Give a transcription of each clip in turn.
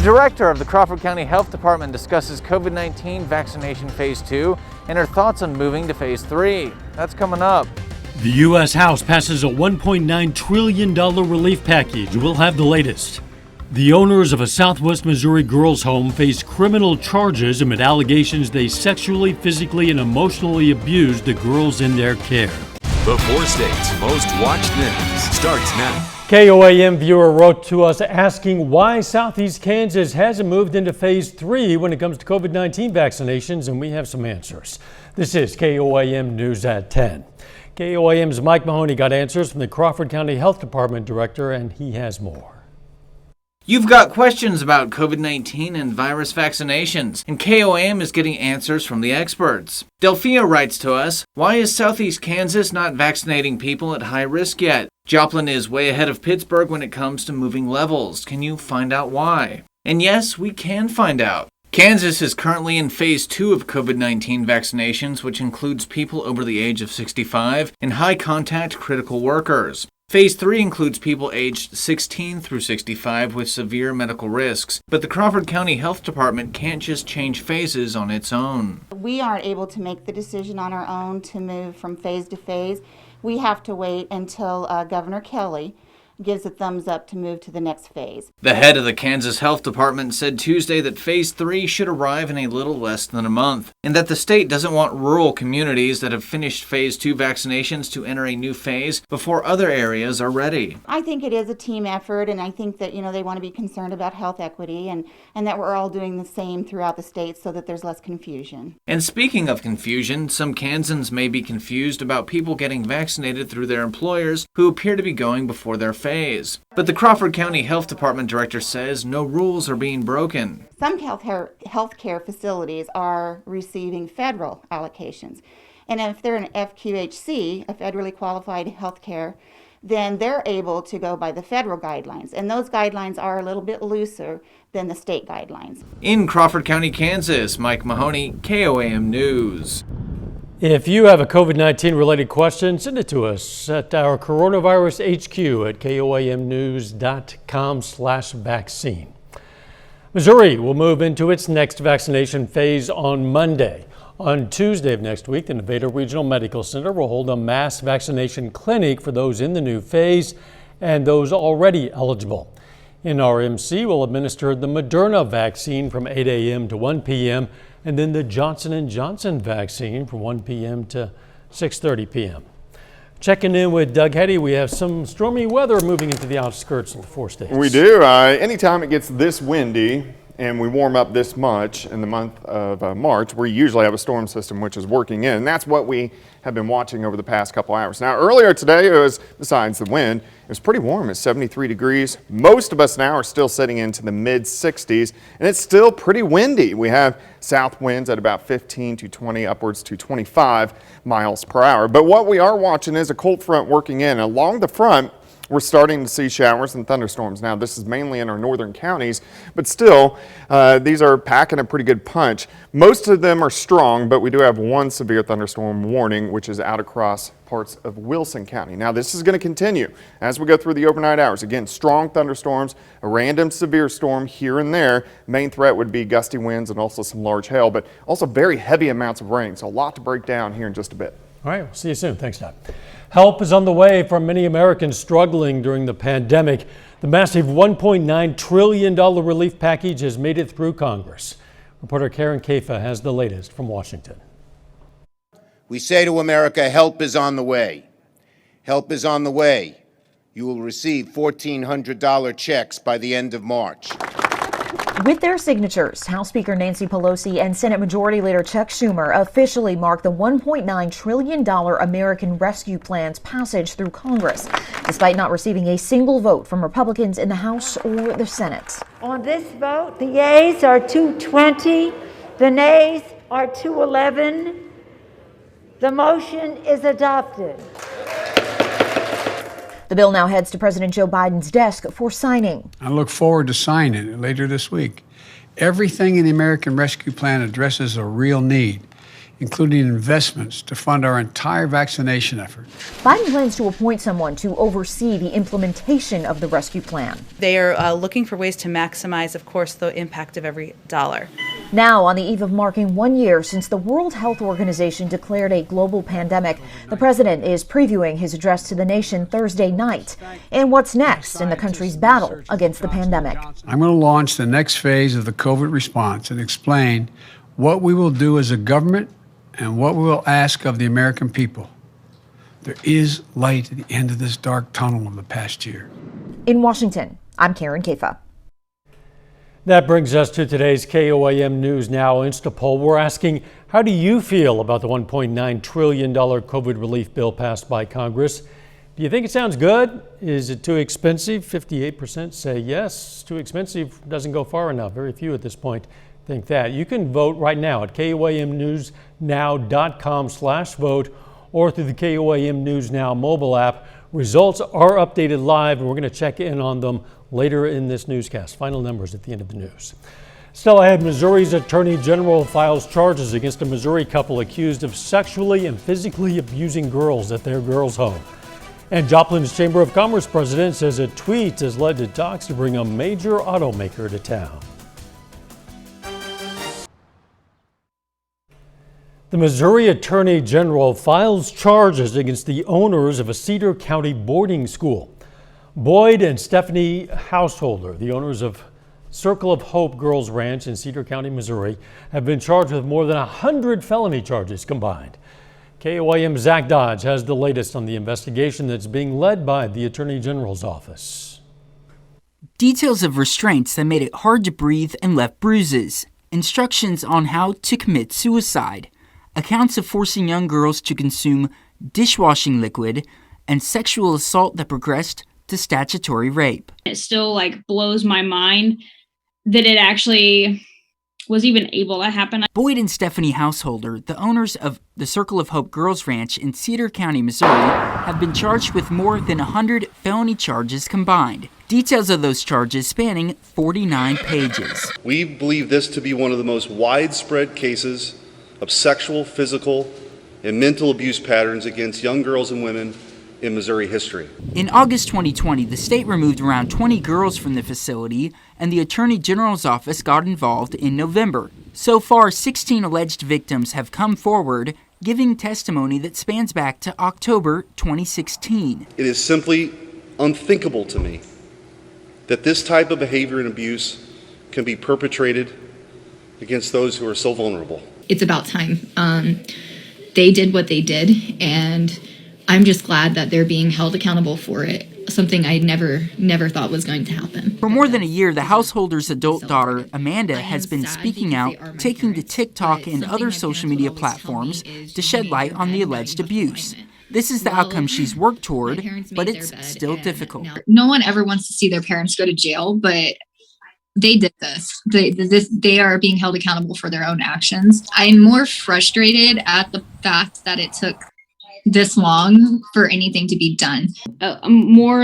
director of the Crawford County Health Department discusses COVID-19 vaccination Phase 2 and her thoughts on moving to Phase 3. That's coming up. The U.S. House passes a $1.9 trillion relief package. We'll have the latest. The owners of a Southwest Missouri girls' home face criminal charges amid allegations they sexually, physically, and emotionally abused the girls in their care. The four states' most watched news starts now. KOAM viewer wrote to us asking why Southeast Kansas hasn't moved into Phase 3 when it comes to COVID-19 vaccinations, and we have some answers. This is KOAM News at 10. KOAM's Mike Mahoney got answers from the Crawford County Health Department director, and he has more. You've got questions about COVID-19 and virus vaccinations, and KOAM is getting answers from the experts. Delphia writes to us, why is Southeast Kansas not vaccinating people at high risk yet? Joplin is way ahead of Pittsburgh when it comes to moving levels. Can you find out why? And yes, we can find out. Kansas is currently in Phase 2 of COVID-19 vaccinations, which includes people over the age of 65 and high-contact critical workers. Phase 3 includes people aged 16 through 65 with severe medical risks, but the Crawford County Health Department can't just change phases on its own. We aren't able to make the decision on our own to move from phase to phase. We have to wait until Governor Kelly gives a thumbs up to move to the next phase. The head of the Kansas Health Department said Tuesday that Phase 3 should arrive in a little less than a month, and that the state doesn't want rural communities that have finished Phase 2 vaccinations to enter a new phase before other areas are ready. I think it is a team effort, and I think that they want to be concerned about health equity and that we're all doing the same throughout the state so that there's less confusion. And speaking of confusion, some Kansans may be confused about people getting vaccinated through their employers who appear to be going before their phase. But the Crawford County Health Department director says no rules are being broken. Some healthcare facilities are receiving federal allocations. And if they're an FQHC, a federally qualified healthcare, then they're able to go by the federal guidelines. And those guidelines are a little bit looser than the state guidelines. In Crawford County, Kansas, Mike Mahoney, KOAM News. If you have a COVID-19 related question, send it to us at our coronavirus HQ at koamnews.com/vaccine. Missouri will move into its next vaccination phase on Monday. On Tuesday of next week, the Nevada Regional Medical Center will hold a mass vaccination clinic for those in the new phase and those already eligible. NRMC will administer the Moderna vaccine from 8 a.m. to 1 p.m. and then the Johnson & Johnson vaccine from 1 p.m. to 6:30 p.m. Checking in with Doug Hetty, we have some stormy weather moving into the outskirts of the four states. We do. Anytime it gets this windy and we warm up this much in the month of March, we usually have a storm system which is working in. And that's what we have been watching over the past couple hours. Now, earlier today, it was, besides the wind, it was pretty warm at 73 degrees. Most of us now are still sitting into the mid 60s, and it's still pretty windy. We have south winds at about 15 to 20, upwards to 25 miles per hour. But what we are watching is a cold front working in. Along the front, we're starting to see showers and thunderstorms. Now, this is mainly in our northern counties, but still, these are packing a pretty good punch. Most of them are strong, but we do have one severe thunderstorm warning, which is out across parts of Wilson County. Now, this is going to continue as we go through the overnight hours. Again, strong thunderstorms, a random severe storm here and there. Main threat would be gusty winds and also some large hail, but also very heavy amounts of rain. So a lot to break down here in just a bit. All right, we'll see you soon. Thanks, Todd. Help is on the way for many Americans struggling during the pandemic. The massive $1.9 trillion relief package has made it through Congress. Reporter Karen Kafa has the latest from Washington. We say to America, help is on the way. Help is on the way. You will receive $1,400 checks by the end of March. With their signatures, House Speaker Nancy Pelosi and Senate Majority Leader Chuck Schumer officially marked the $1.9 trillion American Rescue Plan's passage through Congress, despite not receiving a single vote from Republicans in the House or the Senate. On this vote, the yeas are 220, the nays are 211. The motion is adopted. The bill now heads to President Joe Biden's desk for signing. I look forward to signing it later this week. Everything in the American Rescue Plan addresses a real need. including investments to fund our entire vaccination effort. Biden plans to appoint someone to oversee the implementation of the rescue plan. They are looking for ways to maximize, of course, the impact of every dollar. Now, on the eve of marking 1 year since the World Health Organization declared a global pandemic, the president is previewing his address to the nation Thursday night. And what's next in the country's battle against the pandemic? I'm going to launch the next phase of the COVID response and explain what we will do as a government and what we will ask of the American people. There is light at the end of this dark tunnel of the past year. In Washington, I'm Karen Kafa. That brings us to today's KOAM News Now Insta poll. We're asking, how do you feel about the $1.9 trillion COVID relief bill passed by Congress? Do you think it sounds good? Is it too expensive? 58% say yes. Too expensive doesn't go far enough. Very few at this point think that. You can vote right now at KOAMnewsnow.com/vote or through the KOAM News Now mobile app. Results are updated live, and we're going to check in on them later in this newscast. Final numbers at the end of the news. Still ahead, Missouri's Attorney General files charges against a Missouri couple accused of sexually and physically abusing girls at their girls' home. And Joplin's Chamber of Commerce president says a tweet has led to talks to bring a major automaker to town. The Missouri Attorney General files charges against the owners of a Cedar County boarding school. Boyd and Stephanie Householder, the owners of Circle of Hope Girls Ranch in Cedar County, Missouri, have been charged with more than 100 felony charges combined. KOAM's Zach Dodge has the latest on the investigation that's being led by the Attorney General's office. Details of restraints that made it hard to breathe and left bruises. Instructions on how to commit suicide. Accounts of forcing young girls to consume dishwashing liquid, and sexual assault that progressed to statutory rape. It still blows my mind that it actually was even able to happen. Boyd and Stephanie Householder, the owners of the Circle of Hope Girls Ranch in Cedar County, Missouri, have been charged with more than 100 felony charges combined. Details of those charges spanning 49 pages. We believe this to be one of the most widespread cases of sexual, physical, and mental abuse patterns against young girls and women in Missouri history. In August 2020, the state removed around 20 girls from the facility, and the Attorney General's office got involved in November. So far, 16 alleged victims have come forward, giving testimony that spans back to October 2016. It is simply unthinkable to me that this type of behavior and abuse can be perpetrated against those who are so vulnerable. It's about time. They did what they did, and I'm just glad that they're being held accountable for it, something I never thought was going to happen. For more than a year, the householder's adult daughter, Amanda, has been speaking out, taking to TikTok and other social media platforms to shed light on the alleged abuse. This is the outcome she's worked toward, but it's still difficult. No one ever wants to see their parents go to jail, but they did this. They are being held accountable for their own actions. I'm more frustrated at the fact that it took this long for anything to be done. I'm more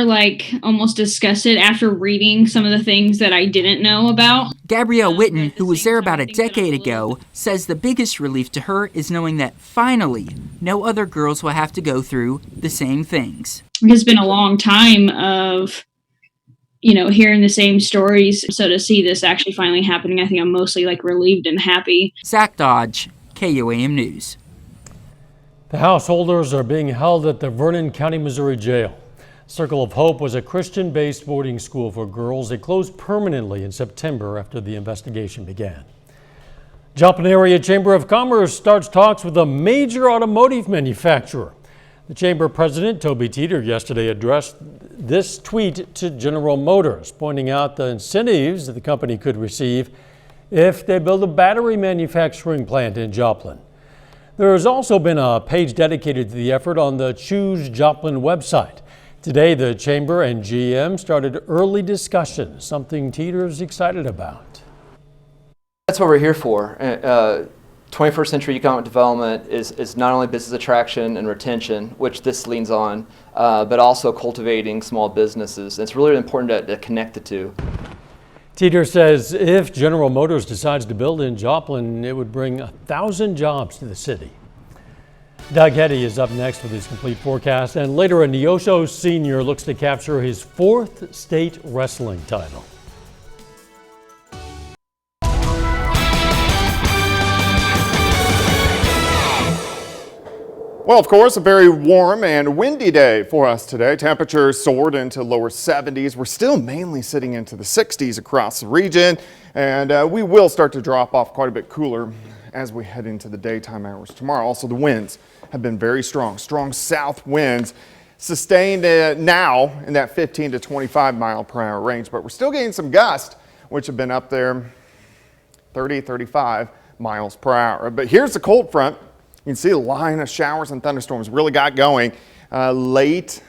almost disgusted after reading some of the things that I didn't know about. Gabrielle Witten, who was there about a decade ago, says the biggest relief to her is knowing that finally no other girls will have to go through the same things. It's been a long time of hearing the same stories. So to see this actually finally happening, I think I'm mostly relieved and happy. Zach Dodge, KOAM News. The householders are being held at the Vernon County, Missouri jail. Circle of Hope was a Christian-based boarding school for girls. It closed permanently in September after the investigation began. Joplin Area Chamber of Commerce starts talks with a major automotive manufacturer. The chamber president, Toby Teeter, yesterday addressed this tweet to General Motors, pointing out the incentives that the company could receive if they build a battery manufacturing plant in Joplin. There has also been a page dedicated to the effort on the Choose Joplin website. Today, the chamber and GM started early discussions, something Teeter's excited about. That's what we're here for. 21st century economic development is not only business attraction and retention, which this leans on, but also cultivating small businesses. It's really important to connect the two. Teeter says if General Motors decides to build in Joplin, it would bring 1,000 jobs to the city. Doug Hetty is up next with his complete forecast, and later a Neosho senior looks to capture his 4th state wrestling title. Well, of course, a very warm and windy day for us today. Temperatures soared into lower 70s. We're still mainly sitting into the 60s across the region, and we will start to drop off quite a bit cooler as we head into the daytime hours tomorrow. Also, the winds have been very strong. Strong south winds sustained now in that 15 to 25 mile per hour range, but we're still getting some gusts, which have been up there 30, 35 miles per hour. But here's the cold front. You can see the line of showers and thunderstorms really got going late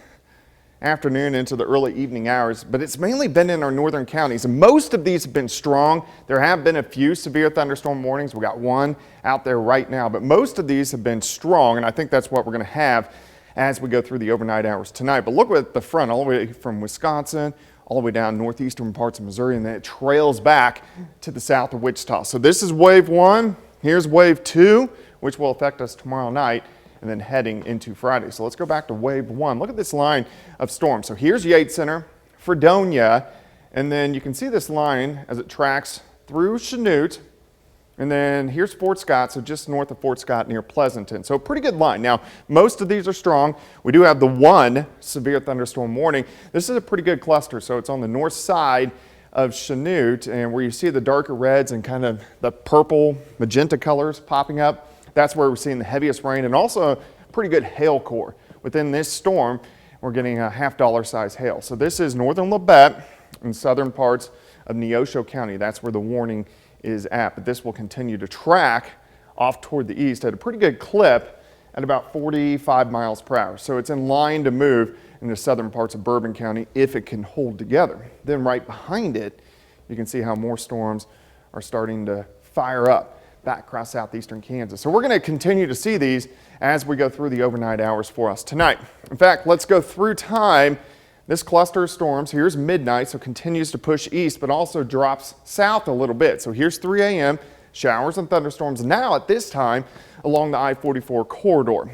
afternoon into the early evening hours, but it's mainly been in our northern counties, and most of these have been strong. There have been a few severe thunderstorm warnings. We got one out there right now, but most of these have been strong, and I think that's what we're going to have as we go through the overnight hours tonight. But look at the front, all the way from Wisconsin, all the way down northeastern parts of Missouri, and then it trails back to the south of Wichita. So this is wave 1. Here's wave 2, which will affect us tomorrow night, and then heading into Friday. So let's go back to wave 1. Look at this line of storms. So here's Yates Center, Fredonia, and then you can see this line as it tracks through Chanute, and then here's Fort Scott, so just north of Fort Scott near Pleasanton. So a pretty good line. Now, most of these are strong. We do have the one severe thunderstorm warning. This is a pretty good cluster, so it's on the north side of Chanute, and where you see the darker reds and kind of the purple magenta colors popping up, that's where we're seeing the heaviest rain, and also a pretty good hail core. Within this storm, we're getting a $half size hail. So this is northern Labette and southern parts of Neosho County. That's where the warning is at, but this will continue to track off toward the east at a pretty good clip at about 45 miles per hour. So it's in line to move in the southern parts of Bourbon County if it can hold together. Then right behind it, you can see how more storms are starting to fire up back across southeastern Kansas. So we're going to continue to see these as we go through the overnight hours for us tonight. In fact, let's go through time. This cluster of storms, here's midnight, so continues to push east, but also drops south a little bit. So here's 3 a.m., showers and thunderstorms now at this time along the I-44 corridor.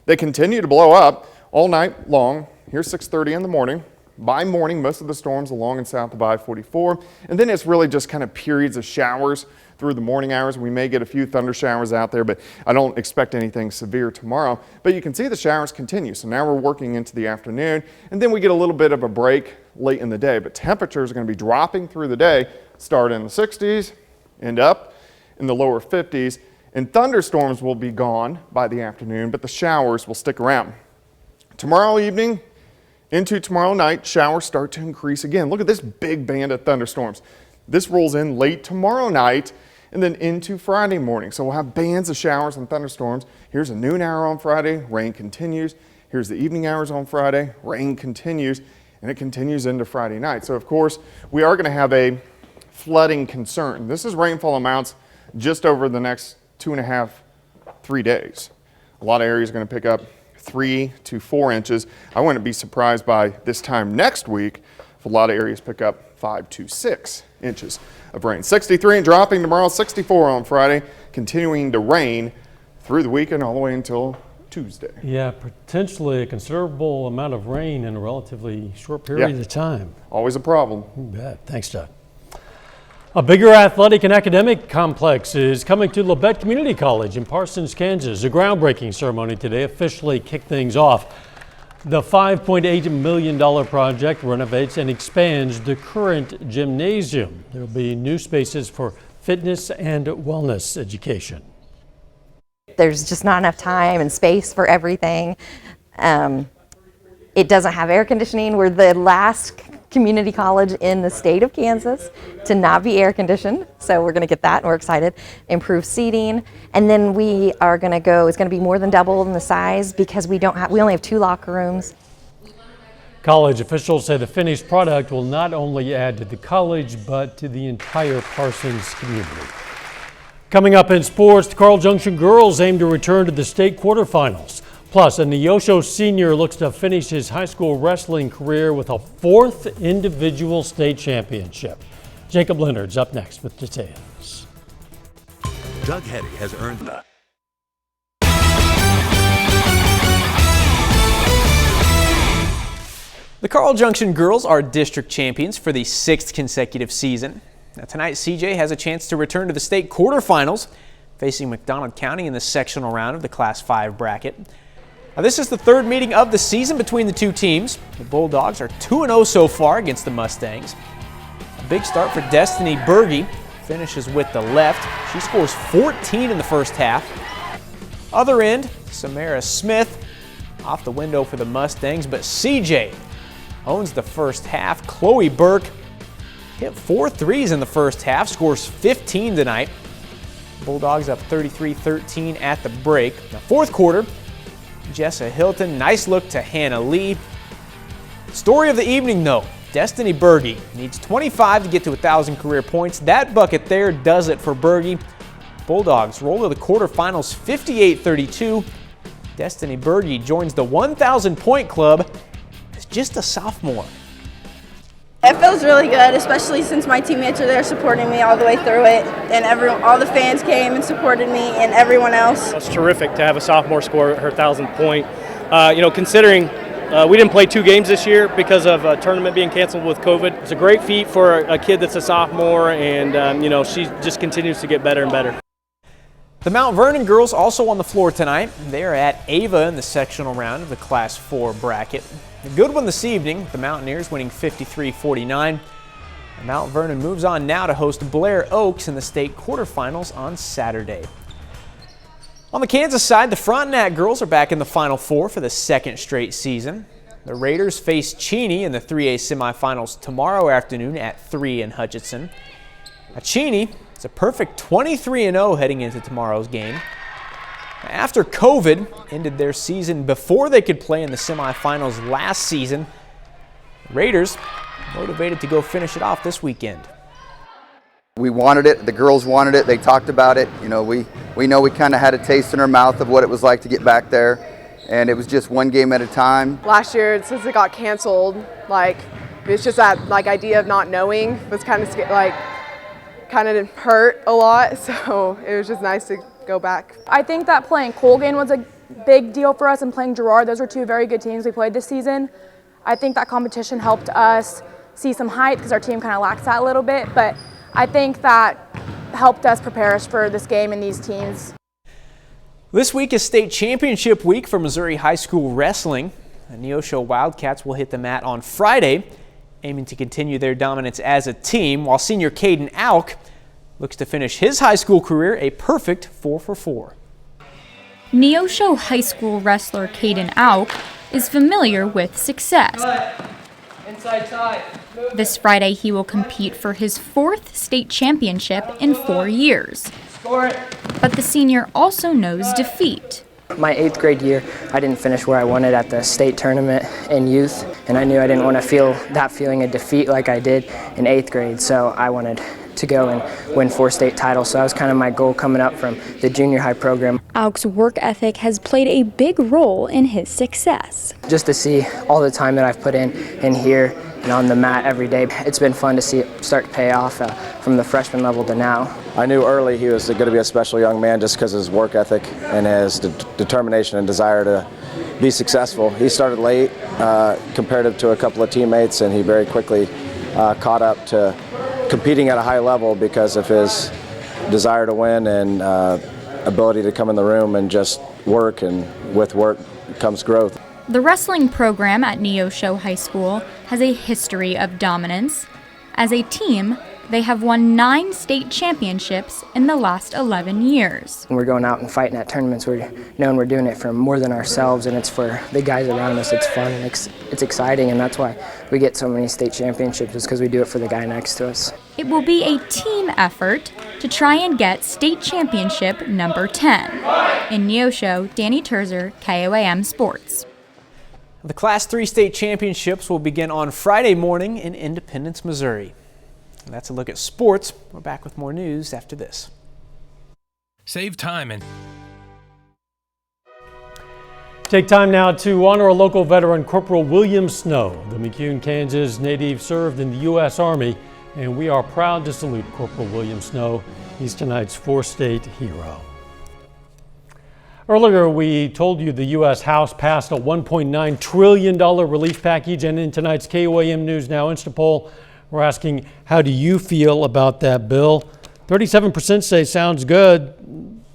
They continue to blow up all night long. Here's 6:30 in the morning. By morning, most of the storms along and south of I-44, and then it's really just kind of periods of showers through the morning hours. We may get a few thunder showers out there, but I don't expect anything severe tomorrow. But you can see the showers continue. So now we're working into the afternoon, and then we get a little bit of a break late in the day. But temperatures are going to be dropping through the day, start in the 60s, end up in the lower 50s, and thunderstorms will be gone by the afternoon, but the showers will stick around. Tomorrow evening into tomorrow night, showers start to increase again. Look at this big band of thunderstorms. This rolls in late tomorrow night and then into Friday morning. So we'll have bands of showers and thunderstorms. Here's a noon hour on Friday, rain continues. Here's the evening hours on Friday, rain continues, and it continues into Friday night. So of course, we are going to have a flooding concern. This is rainfall amounts just over the next 2.5, 3 days. A lot of areas are going to pick up 3 to 4 inches. I wouldn't be surprised by this time next week if a lot of areas pick up 5 to 6 inches of rain. 63 and dropping tomorrow, 64 on Friday, continuing to rain through the weekend all the way until Tuesday. Yeah, potentially a considerable amount of rain in a relatively short period of time. Always a problem. You bet. Thanks, Doug. A bigger athletic and academic complex is coming to Labette Community College in Parsons, Kansas. A groundbreaking ceremony today officially kicked things off. The $5.8 million project renovates and expands the current gymnasium. There will be new spaces for fitness and wellness education. There's just not enough time and space for everything. It doesn't have air conditioning. We're the last community college in the state of Kansas to not be air conditioned. So we're going to get that and we're excited. Improved seating. And then we are going to go, it's going to be more than double in the size because we only have 2 locker rooms. College officials say the finished product will not only add to the college, but to the entire Parsons community. Coming up in sports, the Carl Junction girls aim to return to the state quarterfinals. Plus, a Neosho senior looks to finish his high school wrestling career with a 4th individual state championship. Jacob Leonard's up next with details. Doug Hetty has earned the The Carl Junction girls are district champions for the 6th consecutive season. Now tonight, CJ has a chance to return to the state quarterfinals, facing McDonald County in the sectional round of the Class 5 bracket. Now, this is the 3rd meeting of the season between the two teams. The Bulldogs are 2-0 so far against the Mustangs. A big start for Destiny Berge, finishes with the left. She scores 14 in the first half. Other end, Samara Smith off the window for the Mustangs, but CJ owns the first half. Chloe Burke hit 4 threes in the first half, scores 15 tonight. Bulldogs up 33-13 at the break. Now, fourth quarter, Jessa Hilton, nice look to Hannah Lee. Story of the evening though, Destiny Berge needs 25 to get to 1,000 career points. That bucket there does it for Berge. Bulldogs roll to the quarterfinals 58-32. Destiny Berge joins the 1,000 point club as just a sophomore. It feels really good, especially since my teammates are there supporting me all the way through it, and all the fans came and supported me, and everyone else. It's terrific to have a sophomore score her 1,000th point. Considering we didn't play 2 games this year because of a tournament being canceled with COVID. It's a great feat for a kid that's a sophomore, and she just continues to get better and better. The Mount Vernon girls also on the floor tonight. They are at Ava in the sectional round of the Class 4 bracket. A good one this evening, the Mountaineers winning 53-49. Mount Vernon moves on now to host Blair Oaks in the state quarterfinals on Saturday. On the Kansas side, the Frontenac girls are back in the Final Four for the 2nd straight season. The Raiders face Cheney in the 3A semifinals tomorrow afternoon at 3 in Hutchinson. Now, Cheney is a perfect 23-0 heading into tomorrow's game. After COVID ended their season before they could play in the semifinals last season, the Raiders motivated to go finish it off this weekend. We wanted it, the girls wanted it, they talked about it. We know we kind of had a taste in our mouth of what it was like to get back there, and it was just one game at a time. Last year, since it got canceled, it's just that idea of not knowing was kind of hurt a lot, so it was just nice to go back. I think that playing Colgan was a big deal for us, and playing Girard, those were 2 very good teams we played this season. I think that competition helped us see some height because our team kind of lacks that a little bit, but I think that helped us prepare us for this game and these teams. This week is state championship week for Missouri High School Wrestling. The Neosho Wildcats will hit the mat on Friday, aiming to continue their dominance as a team, while senior Caden Auk looks to finish his high school career a perfect 4-for-4. Neosho High School wrestler Caden Auk is familiar with success. Inside tie. This Friday he will compete for his 4th state championship in 4 years. But the senior also knows defeat. My 8th grade year, I didn't finish where I wanted at the state tournament in youth, and I knew I didn't want to feel that feeling of defeat like I did in 8th grade, so I wanted to go and win 4 state titles. So that was kind of my goal coming up from the junior high program. Auk's work ethic has played a big role in his success. Just to see all the time that I've put in here and on the mat every day, it's been fun to see it start to pay off from the freshman level to now. I knew early he was going to be a special young man just because of his work ethic and his determination and desire to be successful. He started late comparative to a couple of teammates, and he very quickly caught up to competing at a high level because of his desire to win and ability to come in the room and just work, and with work comes growth. The wrestling program at Neosho High School has a history of dominance. As a team, they have won 9 state championships in the last 11 years. When we're going out and fighting at tournaments, we're knowing we're doing it for more than ourselves, and it's for the guys around us. It's fun and it's exciting, and that's why we get so many state championships, is because we do it for the guy next to us. It will be a team effort to try and get state championship number 10. In Neosho, Danny Terzer, KOAM Sports. The Class 3 state championships will begin on Friday morning in Independence, Missouri. And that's a look at sports. We're back with more news after this. Save time and take time now to honor a local veteran, Corporal William Snow. The McCune, Kansas native served in the U.S. Army and we are proud to salute Corporal William Snow. He's tonight's four-state hero. Earlier, we told you the U.S. House passed a $1.9 trillion relief package, and in tonight's KOAM News Now Insta poll, we're asking, how do you feel about that bill? 37% say sounds good.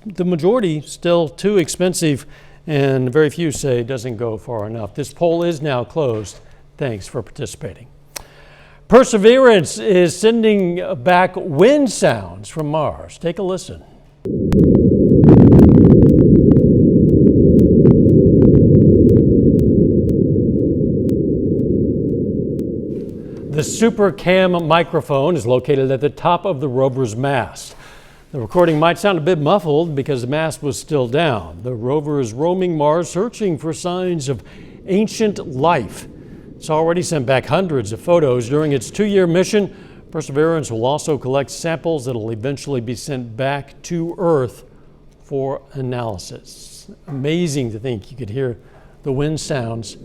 The majority still too expensive, and very few say doesn't go far enough. This poll is now closed. Thanks for participating. Perseverance is sending back wind sounds from Mars. Take a listen. The Super KOAM microphone is located at the top of the rover's mast. The recording might sound a bit muffled because the mast was still down. The rover is roaming Mars, searching for signs of ancient life. It's already sent back hundreds of photos. During its 2-year mission, Perseverance will also collect samples that will eventually be sent back to Earth for analysis. Amazing to think you could hear the wind sounds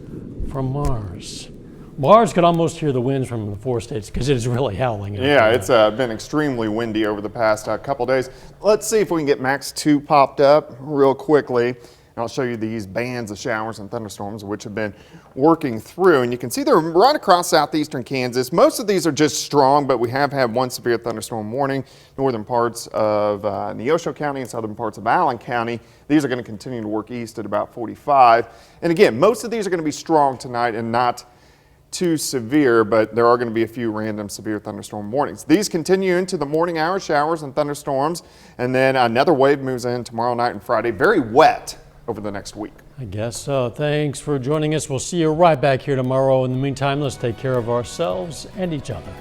from Mars. Mars could almost hear the winds from the 4 states because it is really howling. Yeah, it's been extremely windy over the past couple days. Let's see if we can get Max 2 popped up real quickly. And I'll show you these bands of showers and thunderstorms which have been working through. And you can see they're right across southeastern Kansas. Most of these are just strong, but we have had one severe thunderstorm warning. Northern parts of Neosho County and southern parts of Allen County. These are going to continue to work east at about 45. And again, most of these are going to be strong tonight and not too severe, but there are going to be a few random severe thunderstorm warnings. These continue into the morning hours, showers and thunderstorms, and then another wave moves in tomorrow night and Friday. Very wet over the next week. I guess so. Thanks for joining us. We'll see you right back here tomorrow. In the meantime, let's take care of ourselves and each other.